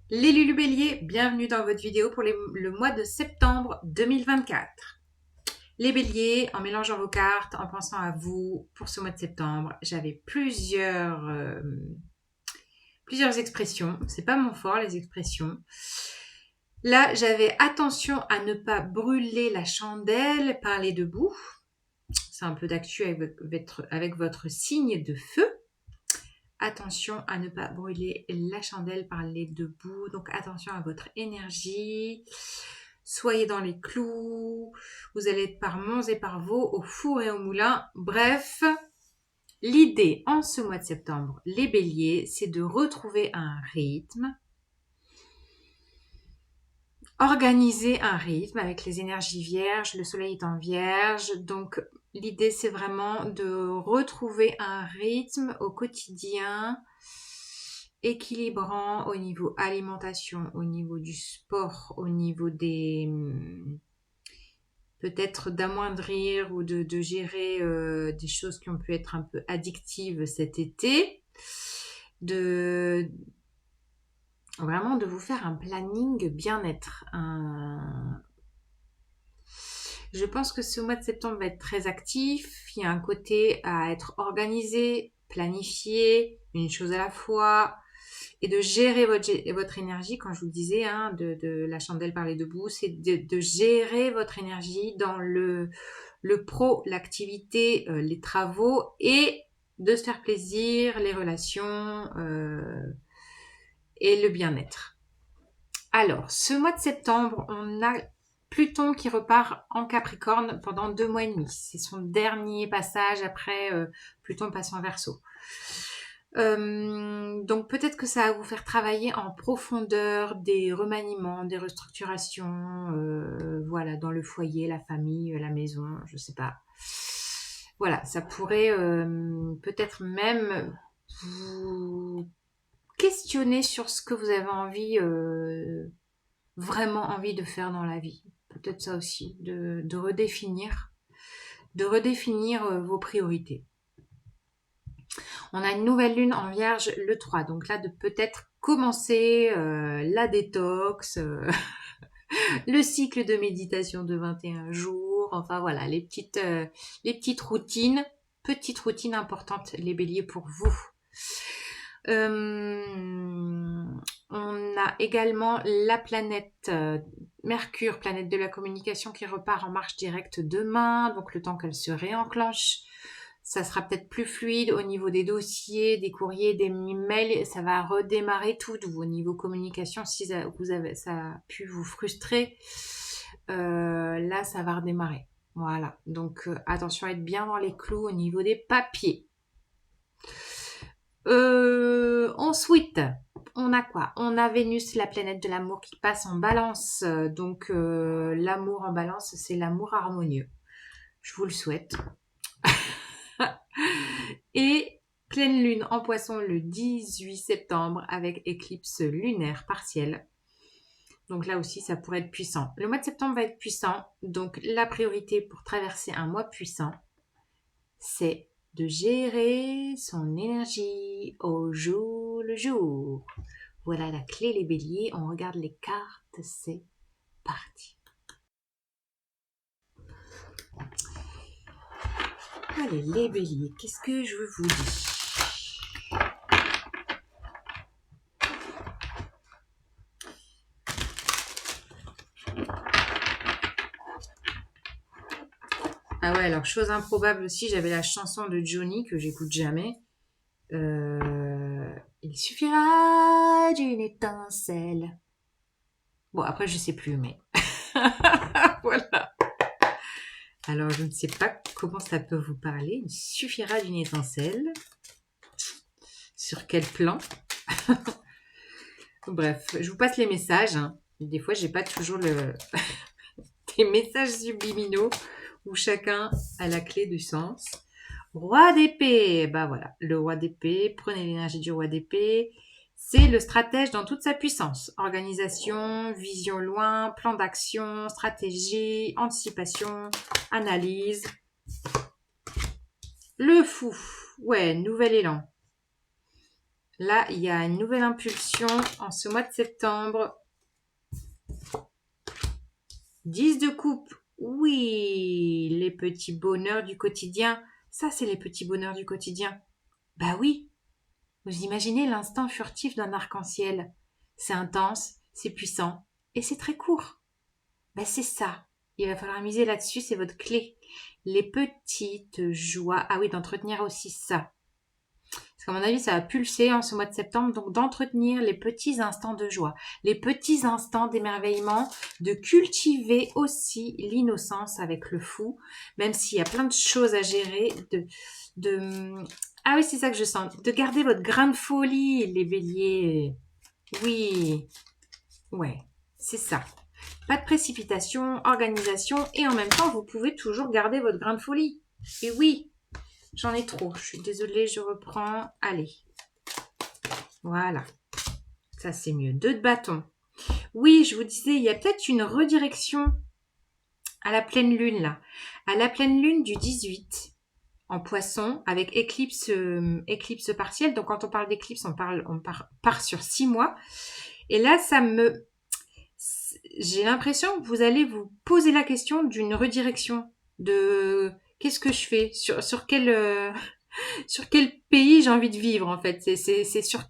Les Lulu Béliers, bienvenue dans votre vidéo pour le mois de septembre 2024. Les Béliers, en mélangeant vos cartes, en pensant à vous pour ce mois de septembre, j'avais plusieurs expressions. C'est pas mon fort, les expressions. Là, j'avais attention à ne pas brûler la chandelle par les deux bouts. C'est un peu d'actu avec votre signe de feu. Attention à ne pas brûler la chandelle par les deux bouts. Donc attention à votre énergie. Soyez dans les clous. Vous allez être par monts et par vaux, au four et au moulin. Bref, l'idée en ce mois de septembre, les béliers, c'est de retrouver un rythme. Organiser un rythme avec les énergies vierges, le soleil est en vierge, donc l'idée c'est vraiment de retrouver un rythme au quotidien équilibrant au niveau alimentation, au niveau du sport, au niveau des peut-être d'amoindrir ou de gérer des choses qui ont pu être un peu addictives cet été, de vraiment de vous faire un planning bien-être. Je pense que ce mois de septembre va être très actif. Il y a un côté à être organisé, planifié, une chose à la fois, et de gérer votre énergie. Quand je vous disais, hein, de la chandelle par les deux bouts, c'est de gérer votre énergie dans le pro, l'activité, les travaux, et de se faire plaisir, les relations et le bien-être. Alors, ce mois de septembre, on a Pluton qui repart en Capricorne pendant 2 mois et demi. C'est son dernier passage après Pluton passe en Verseau. Donc peut-être que ça va vous faire travailler en profondeur des remaniements, des restructurations, voilà, dans le foyer, la famille, la maison, je sais pas. Voilà, ça pourrait peut-être même vous questionner sur ce que vous avez vraiment envie de faire dans la vie. Peut-être ça aussi, de redéfinir vos priorités. On a une nouvelle lune en vierge le 3, donc là de peut-être commencer la détox, le cycle de méditation de 21 jours, enfin voilà, les petites routines importantes, les béliers, pour vous. On a également la planète Mercure, planète de la communication, qui repart en marche directe demain, donc le temps qu'elle se réenclenche, ça sera peut-être plus fluide au niveau des dossiers, des courriers, des mails, ça va redémarrer tout au niveau communication. Si ça a pu vous frustrer, là ça va redémarrer. Voilà, donc attention à être bien dans les clous au niveau des papiers. Ensuite, on a quoi? On a Vénus, la planète de l'amour, qui passe en balance. Donc l'amour en balance, c'est l'amour harmonieux. Je vous le souhaite. Et pleine lune en poisson le 18 septembre avec éclipse lunaire partielle. Donc là aussi, ça pourrait être puissant. Le mois de septembre va être puissant. Donc la priorité pour traverser un mois puissant, c'est de gérer son énergie au jour le jour. Voilà la clé, les béliers. On regarde les cartes, c'est parti. Allez, les béliers, qu'est-ce que je vous dis? Ah ouais, alors chose improbable aussi, j'avais la chanson de Johnny que j'écoute jamais. Il suffira d'une étincelle. Bon, après, je sais plus, mais voilà. Alors, je ne sais pas comment ça peut vous parler. Il suffira d'une étincelle. Sur quel plan? Bref, je vous passe les messages. Hein. Des fois, j'ai pas toujours des messages subliminaux où chacun a la clé du sens. Roi d'épée, bah voilà, le roi d'épée, prenez l'énergie du roi d'épée. C'est le stratège dans toute sa puissance. Organisation, vision loin, plan d'action, stratégie, anticipation, analyse. Le fou, ouais, nouvel élan. Là, il y a une nouvelle impulsion en ce mois de septembre. 10 de coupe. Oui, les petits bonheurs du quotidien. Ça, c'est les petits bonheurs du quotidien. Bah oui, vous imaginez l'instant furtif d'un arc-en-ciel. C'est intense, c'est puissant et c'est très court. Bah c'est ça. Il va falloir miser là-dessus, c'est votre clé. Les petites joies. Ah oui, d'entretenir aussi ça. Parce qu'à mon avis, ça va pulser en ce mois de septembre, donc d'entretenir les petits instants de joie, les petits instants d'émerveillement, de cultiver aussi l'innocence avec le fou, même s'il y a plein de choses à gérer, de... Ah oui, c'est ça que je sens, de garder votre grain de folie, les béliers. Oui, ouais, c'est ça. Pas de précipitation, organisation, et en même temps, vous pouvez toujours garder votre grain de folie. Et oui, j'en ai trop. Je suis désolée, je reprends. Allez. Voilà. Ça, c'est mieux. 2 de bâton. Oui, je vous disais, il y a peut-être une redirection à la pleine lune, là. À la pleine lune du 18, en poisson, avec éclipse partielle. Donc, quand on parle d'éclipse, on part sur 6 mois. Et là, j'ai l'impression que vous allez vous poser la question d'une redirection. De qu'est-ce que je fais sur quel pays j'ai envie de vivre en fait. C'est sur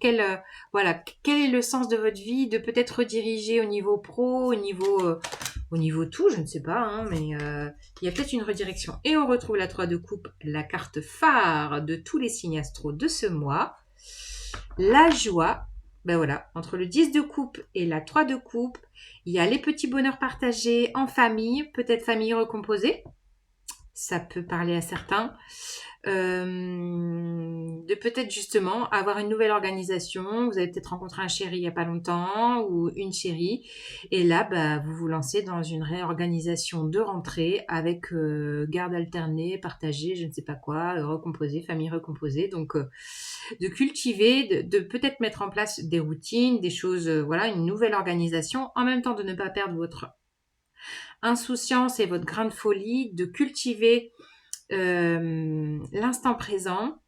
voilà, quel est le sens de votre vie, de peut-être rediriger au niveau pro, au niveau tout, je ne sais pas, hein, mais il y a peut-être une redirection. Et on retrouve la 3 de coupe, la carte phare de tous les signes astro de ce mois. La joie, ben voilà, entre le 10 de coupe et la 3 de coupe, il y a les petits bonheurs partagés en famille, peut-être famille recomposée. Ça peut parler à certains. De peut-être justement avoir une nouvelle organisation. Vous avez peut-être rencontré un chéri il n'y a pas longtemps ou une chérie. Et là, bah, vous vous lancez dans une réorganisation de rentrée avec garde alternée, partagée, je ne sais pas quoi, recomposée, famille recomposée. Donc, de cultiver, de peut-être mettre en place des routines, des choses, voilà, une nouvelle organisation, en même temps de ne pas perdre votre insouciance et votre grain de folie, de cultiver l'instant présent,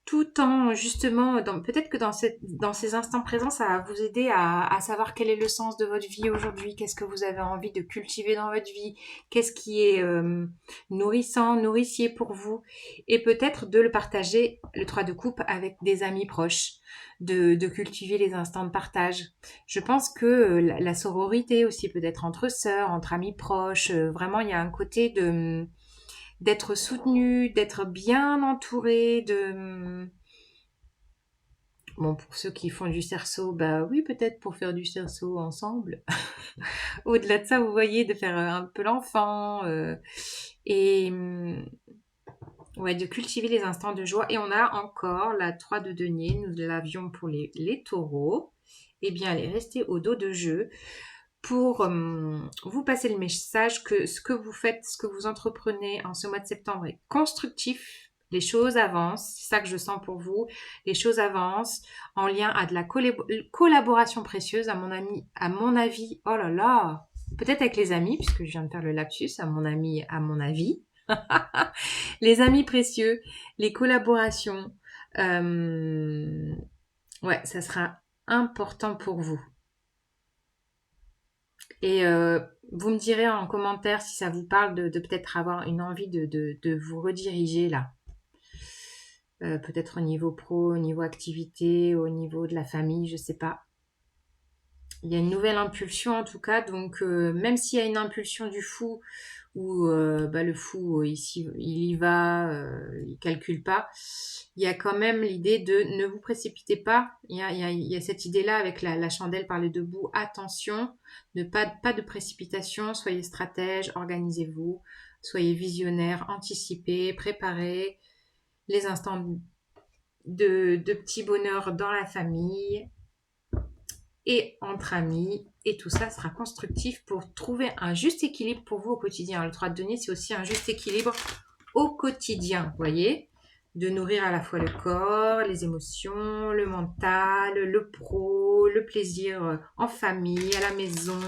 tout en justement, peut-être que dans ces instants présents, ça va vous aider à savoir quel est le sens de votre vie aujourd'hui, qu'est-ce que vous avez envie de cultiver dans votre vie, qu'est-ce qui est nourrissant, nourricier pour vous, et peut-être de le partager, le 3 de coupe, avec des amis proches, de cultiver les instants de partage. Je pense que la sororité aussi peut être entre sœurs, entre amis proches, vraiment il y a un côté d'être soutenu, d'être bien entouré, Bon, pour ceux qui font du cerceau, bah oui, peut-être pour faire du cerceau ensemble. Au-delà de ça, vous voyez, de faire un peu l'enfant et ouais, de cultiver les instants de joie. Et on a encore la 3 de denier, nous l'avions pour les taureaux. Eh bien, elle est restée au dos de jeu pour vous passer le message que ce que vous faites, ce que vous entreprenez en ce mois de septembre est constructif. Les choses avancent, c'est ça que je sens pour vous. Les choses avancent en lien à de la collaboration précieuse, à mon avis. Oh là là, peut-être avec les amis, puisque je viens de faire le lapsus, à mon ami, à mon avis. Les amis précieux, les collaborations. Ouais, ça sera important pour vous. Et vous me direz en commentaire si ça vous parle de peut-être avoir une envie de vous rediriger là. Peut-être au niveau pro, au niveau activité, au niveau de la famille, je sais pas. Il y a une nouvelle impulsion en tout cas, donc même s'il y a une impulsion du fou, où bah, le fou ici il y va, il calcule pas, il y a quand même l'idée de ne vous précipitez pas. Il y a cette idée-là avec la chandelle par les deux bouts. Attention, pas de précipitation, soyez stratège, organisez-vous, soyez visionnaire, anticipez, préparez les instants de petits bonheurs dans la famille et entre amis. Et tout ça sera constructif pour trouver un juste équilibre pour vous au quotidien. Le 3 de denier, c'est aussi un juste équilibre au quotidien, vous voyez, de nourrir à la fois le corps, les émotions, le mental, le pro, le plaisir en famille, à la maison.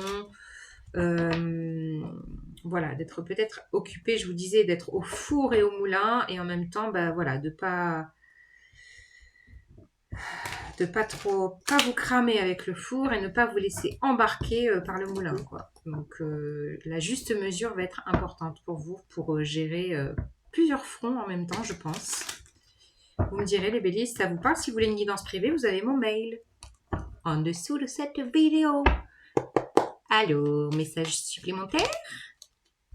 Voilà, d'être peut-être occupé, je vous disais, d'être au four et au moulin, et en même temps, bah voilà, de pas de pas vous cramer avec le four et ne pas vous laisser embarquer par le moulin, quoi. Donc la juste mesure va être importante pour vous pour gérer plusieurs fronts en même temps, je pense. Vous me direz, les béliers, si ça vous parle. Si vous voulez une guidance privée, vous avez mon mail en dessous de cette vidéo. Alors, message supplémentaire.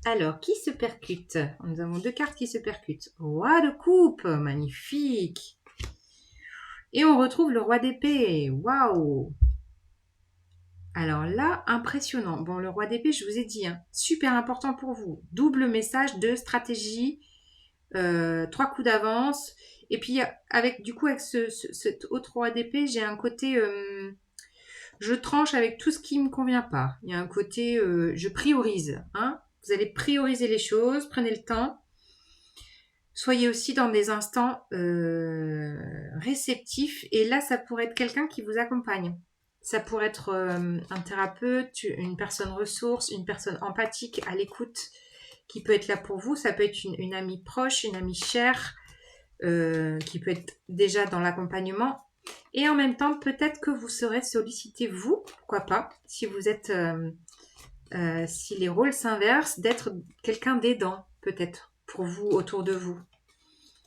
Alors, qui se percute? Nous avons 2 cartes qui se percutent. Roi de coupe, magnifique. Et on retrouve le roi d'épée. Waouh! Alors là, impressionnant. Bon, le roi d'épée, je vous ai dit, hein, super important pour vous. Double message de stratégie, 3 coups d'avance. Et puis, avec cet autre roi d'épée, j'ai un côté... je tranche avec tout ce qui ne me convient pas. Il y a un côté, je priorise. Hein. Vous allez prioriser les choses, prenez le temps. Soyez aussi dans des instants réceptifs. Et là, ça pourrait être quelqu'un qui vous accompagne. Ça pourrait être un thérapeute, une personne ressource, une personne empathique, à l'écoute, qui peut être là pour vous. Ça peut être une amie proche, une amie chère, qui peut être déjà dans l'accompagnement. Et en même temps, peut-être que vous serez sollicité, vous, pourquoi pas, si vous êtes, si les rôles s'inversent, d'être quelqu'un d'aidant, peut-être, pour vous, autour de vous.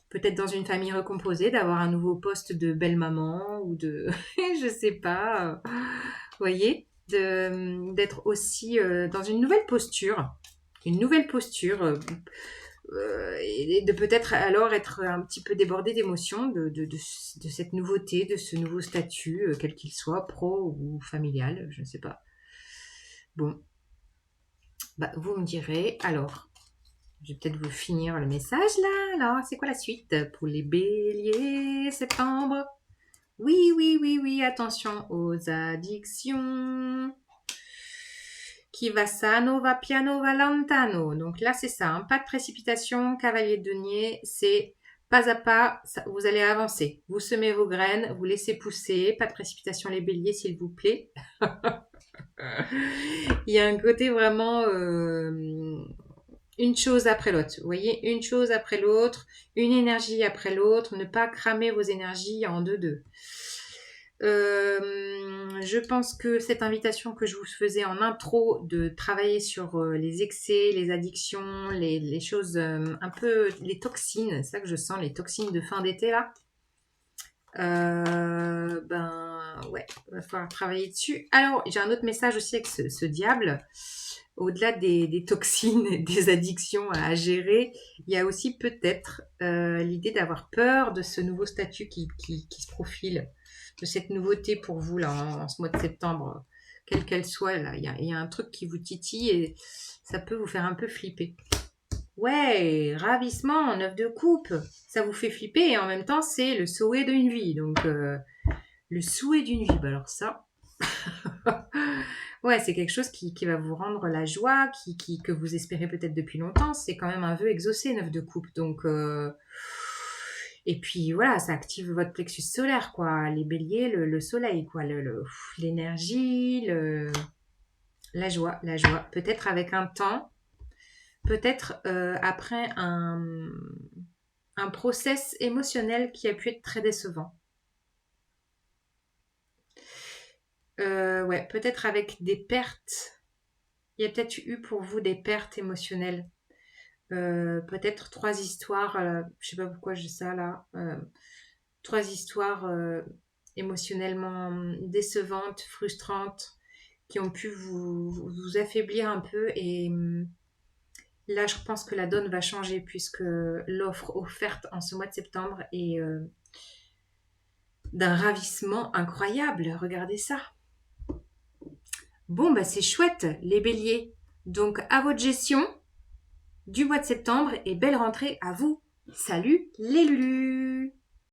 Peut-être dans une famille recomposée, d'avoir un nouveau poste de belle-maman ou de, je sais pas, vous voyez, d'être aussi dans une nouvelle posture, et de peut-être alors être un petit peu débordé d'émotions de cette nouveauté, de ce nouveau statut, quel qu'il soit, pro ou familial, je ne sais pas. Bon, bah, vous me direz, alors, je vais peut-être vous finir le message là, alors c'est quoi la suite pour les béliers, septembre? Oui, attention aux addictions. Qui va sano, va piano, va lontano. Donc là, c'est ça. Hein. Pas de précipitation. Cavalier de denier, c'est pas à pas. Ça, vous allez avancer. Vous semez vos graines, vous laissez pousser. Pas de précipitation, les béliers, s'il vous plaît. Il y a un côté vraiment une chose après l'autre. Vous voyez, une chose après l'autre, une énergie après l'autre. Ne pas cramer vos énergies en deux. Je pense que cette invitation que je vous faisais en intro de travailler sur les excès, les addictions, les choses un peu, les toxines, c'est ça que je sens, les toxines de fin d'été là. Ben ouais, il va falloir travailler dessus. Alors, j'ai un autre message aussi avec ce diable. Au-delà des toxines et des addictions à gérer, il y a aussi peut-être l'idée d'avoir peur de ce nouveau statut qui se profile, de cette nouveauté pour vous là en ce mois de septembre, quelle qu'elle soit. Là, il y a un truc qui vous titille et ça peut vous faire un peu flipper. Ouais, ravissement, 9 de coupe, ça vous fait flipper et en même temps c'est le souhait d'une vie. Donc le souhait d'une vie, bah alors ça, ouais, c'est quelque chose qui va vous rendre la joie, que vous espérez peut-être depuis longtemps. C'est quand même un vœu exaucé, 9 de coupe. Donc et puis voilà, ça active votre plexus solaire, quoi. Les béliers, le soleil, quoi. L'énergie, la joie. Peut-être avec un temps, peut-être après un process émotionnel qui a pu être très décevant. Ouais, peut-être avec des pertes. Il y a peut-être eu pour vous des pertes émotionnelles. Peut-être 3 histoires, je sais pas pourquoi j'ai ça là. 3 histoires émotionnellement décevantes, frustrantes, qui ont pu vous affaiblir un peu. Et là, je pense que la donne va changer puisque l'offre offerte en ce mois de septembre est d'un ravissement incroyable. Regardez ça. Bon, bah c'est chouette, les béliers. Donc, à votre gestion du mois de septembre et belle rentrée à vous. Salut les lulus!